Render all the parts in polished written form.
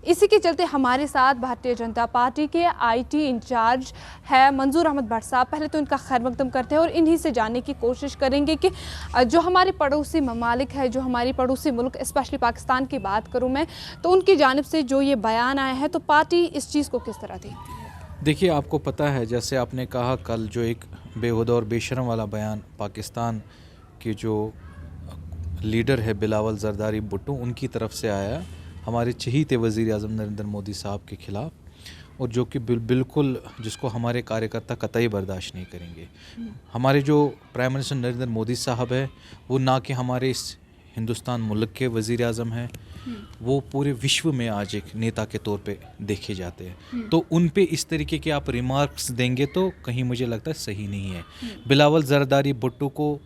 इसी के चलते हमारे साथ भारतीय जनता पार्टी के आईटी इंचार्ज है मंजूर अहमद भट्ट साहब। पहले तो इनका खैर मकदम करते हैं और इन्हीं से जानने की कोशिश करेंगे कि जो हमारे पड़ोसी ममालिक है, जो हमारी पड़ोसी मुल्क, स्पेशली पाकिस्तान की बात करूँ मैं, तो उनकी जानिब से जो ये बयान आया है तो पार्टी इस चीज़ को किस तरह देखती है? देखिए, आपको पता है, जैसे आपने कहा, कल जो एक बेहुदा और बेशरम वाला बयान पाकिस्तान के जो लीडर है बिलावल जरदारी भुट्टो, उनकी तरफ से आया हमारे चहीते वज़ीर आज़म नरेंद्र मोदी साहब के ख़िलाफ़, और जो कि बिल्कुल जिसको हमारे कार्यकर्ता कतई बर्दाश्त नहीं करेंगे। हमारे जो प्राइम मिनिस्टर नरेंद्र मोदी साहब है, वो ना कि हमारे इस हिंदुस्तान मुल्क के वज़ीर आज़म हैं, वो पूरे विश्व में आज एक नेता के तौर पे देखे जाते हैं। तो उन पे इस तरीके के आप रिमार्क्स देंगे तो कहीं मुझे लगता है सही नहीं है। बिलावल जरदारी भुट्टो को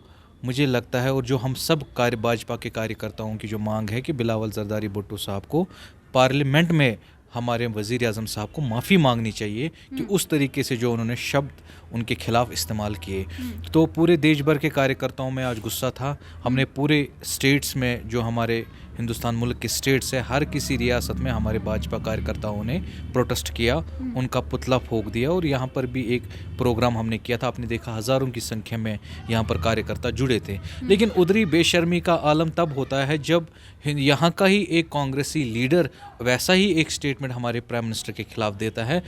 मुझे लगता है, और जो हम सब भाजपा के कार्यकर्ताओं की जो मांग है कि बिलावल जरदारी भुट्टो साहब को पार्लियामेंट में हमारे वज़ीर आज़म साहब को माफ़ी मांगनी चाहिए कि उस तरीके से जो उन्होंने शब्द उनके खिलाफ़ इस्तेमाल किए। तो पूरे देश भर के कार्यकर्ताओं में आज गुस्सा था। हमने पूरे स्टेट्स में, जो हमारे हिंदुस्तान मुल्क के स्टेट्स है, हर किसी रियासत में हमारे भाजपा कार्यकर्ताओं ने प्रोटेस्ट किया, उनका पुतला फूंक दिया, और यहाँ पर भी एक प्रोग्राम हमने किया था। आपने देखा हज़ारों की संख्या में यहाँ पर कार्यकर्ता जुड़े थे। लेकिन उधरी बेशर्मी का आलम तब होता है जब यहाँ का ही एक कांग्रेसी लीडर वैसा ही एक स्टेटमेंट हमारे प्राइम मिनिस्टर के खिलाफ देता है,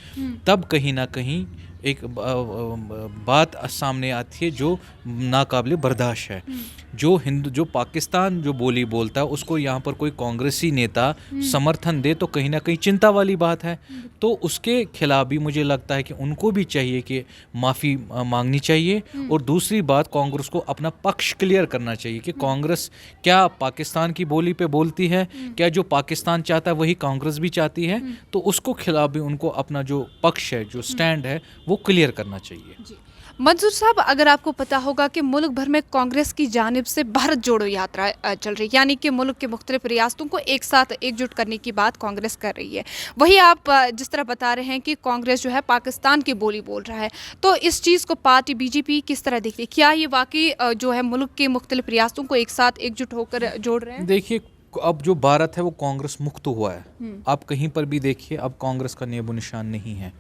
तब कहीं ना कहीं एक बात सामने आती है जो नाकाबिले बर्दाश्त है। जो पाकिस्तान जो बोली बोलता है, उसको यहाँ पर कोई कांग्रेसी नेता समर्थन दे तो कहीं ना कहीं चिंता वाली बात है। तो उसके खिलाफ भी मुझे लगता है कि उनको भी चाहिए कि माफ़ी मांगनी चाहिए। और दूसरी बात, कांग्रेस को अपना पक्ष क्लियर करना चाहिए कि कांग्रेस क्या पाकिस्तान की बोली पे बोलती है, क्या जो पाकिस्तान चाहता है वही कांग्रेस भी चाहती है। तो उसको खिलाफ भी उनको अपना जो पक्ष है, जो स्टैंड है, वो क्लियर करना चाहिए। मंजूर साहब, अगर आपको पता होगा कि मुल्क भर में कांग्रेस की जानिब से भारत जोड़ो यात्रा चल रही है, यानी कि मुल्क के मुख्तलिफ रियासतों को एक साथ एकजुट करने की बात कांग्रेस कर रही है। वही आप जिस तरह बता रहे हैं कि कांग्रेस जो है पाकिस्तान की बोली बोल रहा है, तो इस चीज़ को पार्टी बीजेपी किस तरह देखती है? क्या ये वाकई जो है मुल्क के मुख्तलिफ रियासतों को एक साथ एकजुट होकर जोड़ रहे हैं? देखिए, अब जो भारत है वो कांग्रेस मुक्त हुआ है। आप कहीं पर भी देखिए, अब कांग्रेस का नेबो निशान नहीं है।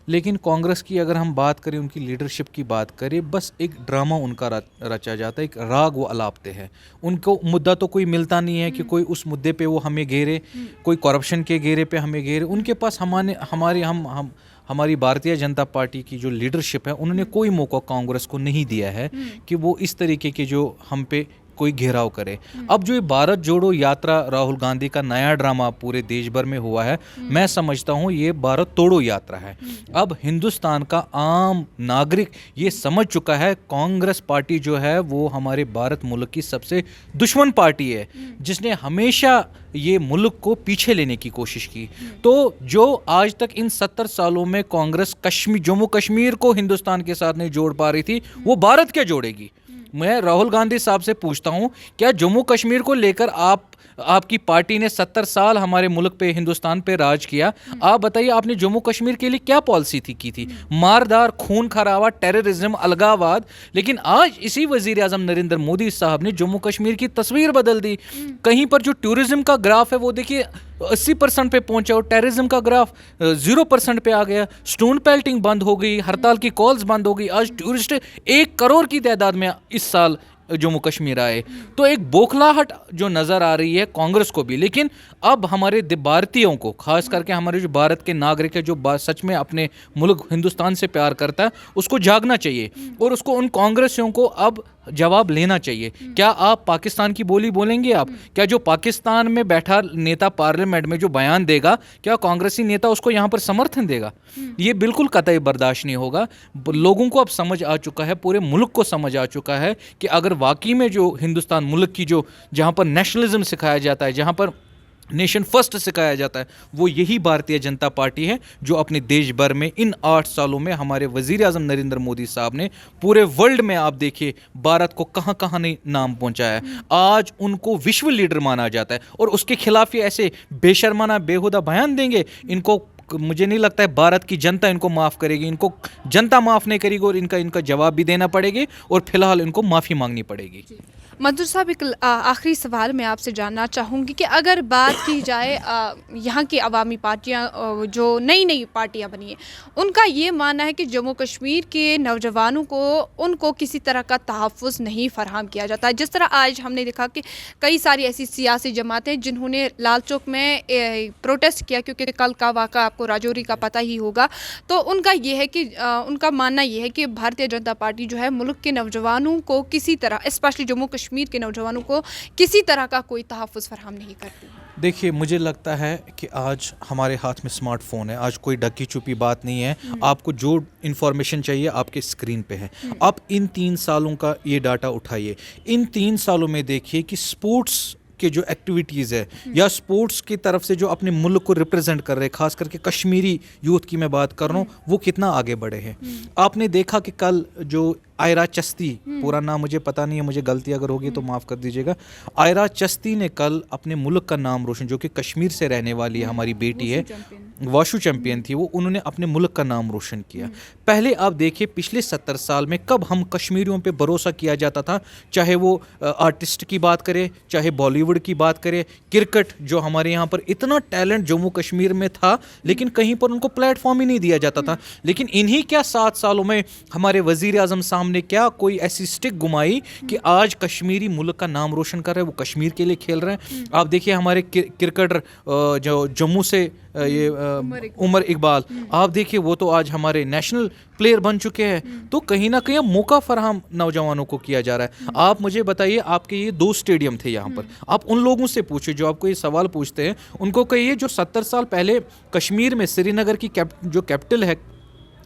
लेकिन कांग्रेस की अगर हम बात करें, उनकी लीडरशिप की बात करें, बस एक ड्रामा उनका रचा जाता है, एक राग वो अलापते हैं। उनको मुद्दा तो कोई मिलता नहीं है कि कोई उस मुद्दे पे वो हमें घेरे, कोई करप्शन के घेरे पे हमें घेरे। उनके पास हमारी भारतीय जनता पार्टी की जो लीडरशिप है, उन्होंने कोई मौका कांग्रेस को नहीं दिया है कि वो इस तरीके के जो हम पे कोई घेराव करे। अब जो ये भारत जोड़ो यात्रा राहुल गांधी का नया ड्रामा पूरे देश भर में हुआ है, मैं समझता हूँ ये भारत तोड़ो यात्रा है। अब हिंदुस्तान का आम नागरिक ये समझ चुका है, कांग्रेस पार्टी जो है वो हमारे भारत मुल्क की सबसे दुश्मन पार्टी है, जिसने हमेशा ये मुल्क को पीछे लेने की कोशिश की। तो जो आज तक इन 70 सालों में कांग्रेस जम्मू कश्मीर को हिंदुस्तान के साथ नहीं जोड़ पा रही थी, वो भारत क्या जोड़ेगी? मैं राहुल गांधी साहब से पूछता हूं, क्या जम्मू कश्मीर को लेकर आपकी पार्टी ने 70 साल हमारे मुल्क पे, हिंदुस्तान पे राज किया, आप बताइए आपने जम्मू कश्मीर के लिए क्या पॉलिसी की थी? मारदार, खून खराबा, टेररिज्म, अलगाववाद। लेकिन आज इसी वजीर आजम नरेंद्र मोदी साहब ने जम्मू कश्मीर की तस्वीर बदल दी। कहीं पर जो टूरिज्म का ग्राफ है वो देखिए 80% पे पहुंचा, और टेररिज्म का ग्राफ 0% पे आ गया। स्टोन पेल्टिंग बंद हो गई, हड़ताल की कॉल्स बंद हो गई। आज टूरिस्ट 1 करोड़ की तादाद में इस साल जम्मू कश्मीर आए। तो एक बौखलाहट जो नज़र आ रही है कांग्रेस को भी। लेकिन अब हमारे भारतीयों को, खास करके हमारे जो भारत के नागरिक है, जो सच में अपने मुल्क हिंदुस्तान से प्यार करता है, उसको जागना चाहिए और उसको उन कांग्रेसियों को अब जवाब लेना चाहिए। क्या आप पाकिस्तान की बोली बोलेंगे? आप क्या जो पाकिस्तान में बैठा नेता पार्लियामेंट में जो बयान देगा, क्या कांग्रेसी नेता उसको यहाँ पर समर्थन देगा? ये बिल्कुल कतई बर्दाश्त नहीं होगा। लोगों को अब समझ आ चुका है, पूरे मुल्क को समझ आ चुका है कि अगर वाकई में जो हिंदुस्तान मुल्क की जो जहाँ पर नेशनलिज्म सिखाया जाता है, जहाँ पर नेशन फर्स्ट सिखाया जाता है, वो यही भारतीय जनता पार्टी है जो अपने देश भर में इन 8 सालों में हमारे वजीर आजम नरेंद्र मोदी साहब ने पूरे वर्ल्ड में, आप देखिए, भारत को कहाँ कहाँ नहीं नाम पहुंचाया है। आज उनको विश्व लीडर माना जाता है और उसके खिलाफ ये ऐसे बेशर्माना बेहुदा बयान देंगे, इनको मुझे नहीं लगता है भारत की जनता इनको माफ़ करेगी। इनको जनता माफ़ नहीं करेगी और इनका जवाब भी देना पड़ेगा और फिलहाल इनको माफ़ी मांगनी पड़ेगी। मंजूर साहब, एक आखिरी सवाल मैं आपसे जानना चाहूँगी कि अगर बात की जाए यहाँ की अवामी पार्टियाँ, जो नई नई पार्टियाँ बनी हैं, उनका ये मानना है कि जम्मू कश्मीर के नौजवानों को उनको किसी तरह का तहफ़्फ़ुज़ नहीं फराहम किया जाता है। जिस तरह आज हमने देखा कि कई सारी ऐसी सियासी जमातें जिन्होंने लाल चौक में प्रोटेस्ट किया, क्योंकि कल का वाक़ा आपको राजौरी का पता ही होगा, तो उनका ये है कि उनका मानना ये है कि भारतीय जनता पार्टी जो है मुल्क के नौजवानों को किसी तरह, स्पेशली जम्मू कश्मीर के नौजवानों को किसी तरह का कोई तहफ़्फ़ुज़ फराहम नहीं करती। देखिए, मुझे लगता है कि आज हमारे हाथ में स्मार्टफोन है, आज कोई ढकी छुपी बात नहीं है। आपको जो इन्फॉर्मेशन चाहिए आपके स्क्रीन पे है। आप इन 3 सालों का ये डाटा उठाइए, इन 3 सालों में देखिए कि स्पोर्ट्स के जो एक्टिविटीज़ है या स्पोर्ट्स की तरफ से जो अपने मुल्क को रिप्रेजेंट कर रहे हैं, खास करके कश्मीरी यूथ की मैं बात कर रहा हूँ, वो कितना आगे बढ़े हैं। आपने देखा कि कल जो आयरा चस्ती, पूरा नाम मुझे पता नहीं है, मुझे गलती अगर होगी तो माफ़ कर दीजिएगा, आयरा चस्ती ने कल अपने मुल्क का नाम रोशन, जो कि कश्मीर से रहने वाली है, हमारी बेटी है, वाशु चैंपियन थी वो, उन्होंने अपने मुल्क का नाम रोशन किया। पहले आप देखिए पिछले 70 साल में कब हम कश्मीरियों पे भरोसा किया जाता था, चाहे वो आर्टिस्ट की बात करें, चाहे बॉलीवुड की बात करें, क्रिकेट जो हमारे यहाँ पर इतना टैलेंट जम्मू कश्मीर में था, लेकिन कहीं पर उनको प्लेटफॉर्म ही नहीं दिया जाता था। लेकिन इन्हीं क्या 7 सालों में हमारे वज़ीर आज़म सामने क्या कोई ऐसी स्टिक घुमाई कि आज कश्मीरी मुल्क का नाम रोशन कर रहे हैं, वो कश्मीर के लिए खेल रहे हैं। आप देखिए हमारे क्रिकेटर जो जम्मू से ये उमर इकबाल, आप देखिए वो तो आज हमारे नेशनल प्लेयर बन चुके हैं। तो कहीं ना कहीं मौका फराहम नौजवानों को किया जा रहा है। आप मुझे बताइए, आपके ये 2 स्टेडियम थे यहाँ पर, आप उन लोगों से पूछिए जो आपको ये सवाल पूछते हैं, उनको कहिए जो 70 साल पहले कश्मीर में श्रीनगर की जो कैपिटल है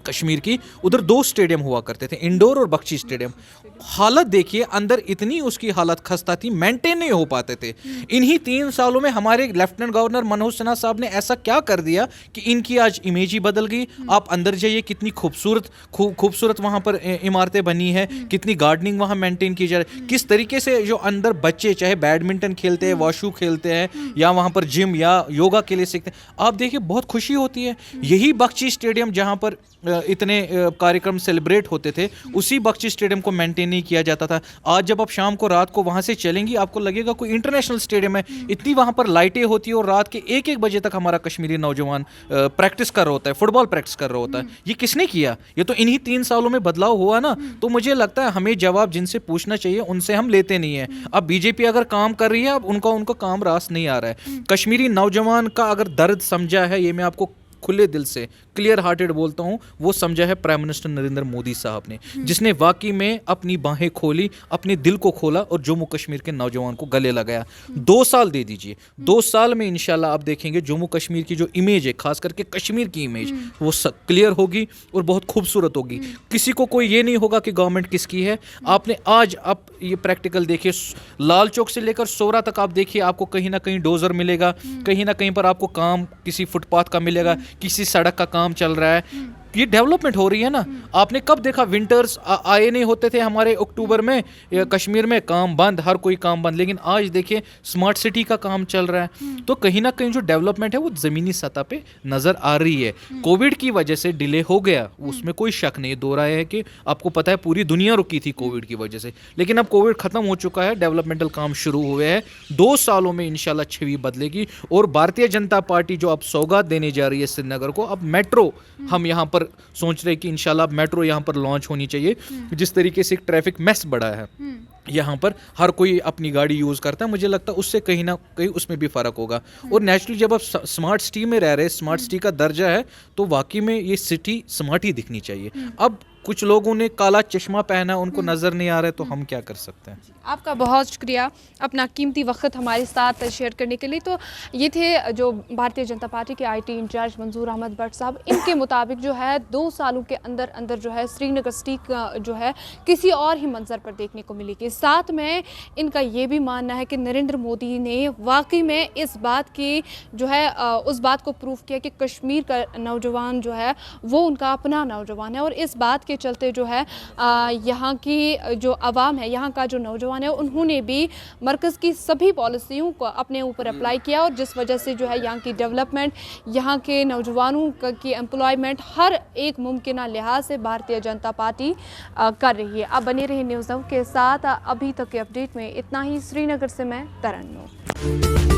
कश्मीर की, उधर 2 स्टेडियम हुआ करते थे, इंडोर और बख्शी स्टेडियम। हालत देखिए, अंदर इतनी उसकी हालत खस्ता थी, मेंटेन नहीं हो पाते थे। इन्हीं 3 सालों में हमारे लेफ्टिनेंट गवर्नर मनोज सिन्हा साहब ने ऐसा क्या कर दिया कि इनकी आज इमेज ही बदल गई। आप अंदर जाइए, कितनी खूबसूरत वहाँ पर इमारतें बनी है, कितनी गार्डनिंग वहाँ मेंटेन की जा रही है, किस तरीके से जो अंदर बच्चे चाहे बैडमिंटन खेलते हैं, वॉशू खेलते हैं, या वहाँ पर जिम या योगा के लिए सीखते हैं, आप देखिए बहुत खुशी होती है। यही बख्शी स्टेडियम जहाँ पर इतने कार्यक्रम सेलिब्रेट होते थे, उसी बख्शी स्टेडियम को मेंटेन नहीं किया जाता था। आज जब आप शाम को रात को वहां से चलेंगी, आपको लगेगा कोई इंटरनेशनल स्टेडियम है। इतनी वहां पर लाइटें होती है और रात के 1-1 बजे तक हमारा कश्मीरी नौजवान प्रैक्टिस कर रहा होता है, फुटबॉल प्रैक्टिस कर रहा होता है। ये किसने किया? ये तो इन्हीं 3 सालों में बदलाव हुआ ना। तो मुझे लगता है हमें जवाब जिनसे पूछना चाहिए उनसे हम लेते नहीं है। अब बीजेपी अगर काम कर रही है, अब उनका काम रास नहीं आ रहा है। कश्मीरी नौजवान का अगर दर्द समझा है, ये मैं आपको खुले दिल से क्लियर हार्टेड बोलता हूँ, वो समझा है प्राइम मिनिस्टर नरेंद्र मोदी साहब ने, जिसने वाकई में अपनी बाहें खोली, अपने दिल को खोला और जम्मू कश्मीर के नौजवान को गले लगाया। 2 साल दे दीजिए, 2 साल में इंशाल्लाह आप देखेंगे जम्मू कश्मीर की जो इमेज है, खास करके कश्मीर की इमेज, वो क्लियर होगी और बहुत खूबसूरत होगी। किसी को कोई ये नहीं होगा कि गवर्नमेंट किसकी है। आपने आज आप ये प्रैक्टिकल देखिए, लाल चौक से लेकर सोरा तक आप देखिए, आपको कहीं ना कहीं डोजर मिलेगा, कहीं ना कहीं पर आपको काम किसी फुटपाथ का मिलेगा, किसी सड़क का काम चल रहा है। ये डेवलपमेंट हो रही है ना। आपने कब देखा विंटर्स आए नहीं होते थे हमारे अक्टूबर में, कश्मीर में काम बंद, हर कोई काम बंद, लेकिन आज देखिए स्मार्ट सिटी का काम चल रहा है। तो कहीं ना कहीं जो डेवलपमेंट है वो ज़मीनी सतह पे नज़र आ रही है। कोविड की वजह से डिले हो गया, उसमें कोई शक नहीं, दो राय है कि आपको पता है पूरी दुनिया रुकी थी कोविड की वजह से, लेकिन अब कोविड ख़त्म हो चुका है, डेवलपमेंटल काम शुरू हुए हैं। 2 सालों में इंशाल्लाह छवि बदलेगी और भारतीय जनता पार्टी जो अब सौगात देने जा रही है श्रीनगर को, अब मेट्रो हम यहाँ पर सोच रहे कि इंशाल्लाह मेट्रो यहाँ पर लॉन्च होनी चाहिए। जिस तरीके से ट्रैफिक मैस बढ़ा है यहाँ पर, हर कोई अपनी गाड़ी यूज़ करता है, मुझे लगता है उससे कहीं ना कहीं उसमें भी फ़र्क होगा। और नेचुरली जब आप स्मार्ट सिटी में रह रहे हैं, स्मार्ट सिटी का दर्जा है, तो वाकई में ये सिटी स्मार्ट ही दिखनी चाहिए। अब कुछ लोगों ने काला चश्मा पहना, उनको नज़र नहीं आ रहा है, तो हम क्या कर सकते हैं। आपका बहुत शुक्रिया अपना कीमती वक्त हमारे साथ शेयर करने के लिए। तो ये थे जो भारतीय जनता पार्टी के IT इंचार्ज मंजूर अहमद भट्ट साहब। इनके मुताबिक जो है 2 सालों के अंदर अंदर जो है श्रीनगर सिटी जो है किसी और ही मंजर पर देखने को मिलेगी। साथ में इनका ये भी मानना है कि नरेंद्र मोदी ने वाकई में इस बात की जो है उस बात को प्रूव किया कि कश्मीर का नौजवान जो है वो उनका अपना नौजवान है, और इस बात के के चलते जो है यहाँ की जो आवाम है, यहाँ का जो नौजवान है, उन्होंने भी मरकज़ की सभी पॉलिसियों को अपने ऊपर अप्लाई किया और जिस वजह से जो है यहाँ की डेवलपमेंट, यहाँ के नौजवानों की एम्प्लॉयमेंट हर एक मुमकिन लिहाज से भारतीय जनता पार्टी कर रही है। अब बने रही न्यूज़ नाउ के साथ। अभी तक के अपडेट में इतना ही। श्रीनगर से मैं तरन्नुम।